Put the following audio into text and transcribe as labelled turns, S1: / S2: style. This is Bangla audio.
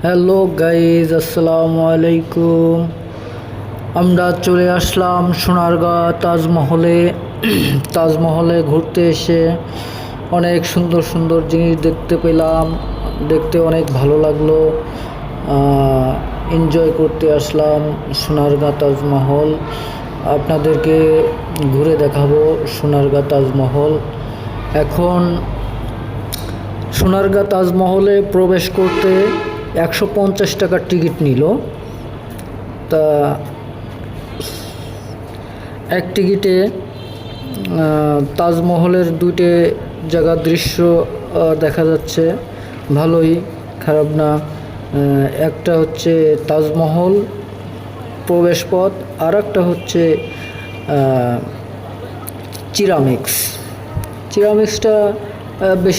S1: হ্যালো গাইজ, আসসালামু আলাইকুম। আমরা চলে আসলাম সোনারগাঁ তাজমহলে। তাজমহলে ঘুরতে এসে অনেক সুন্দর সুন্দর জিনিস দেখতে পেলাম, দেখতে অনেক ভালো লাগলো। এনজয় করতে আসলাম সোনারগাঁ তাজমহল। আপনাদেরকে ঘুরে দেখাবো সোনারগাঁ তাজমহল। এখন সোনারগাঁ তাজমহলে প্রবেশ করতে 150 টাকার টিকিট নিল। তা এক টিকিটে তাজমহলের দুইটি জায়গার দৃশ্য দেখা যাচ্ছে, ভালোই, খারাপ না। একটা হচ্ছে তাজমহল প্রবেশপথ, আর একটা হচ্ছে চিরামিক্সটা বেশি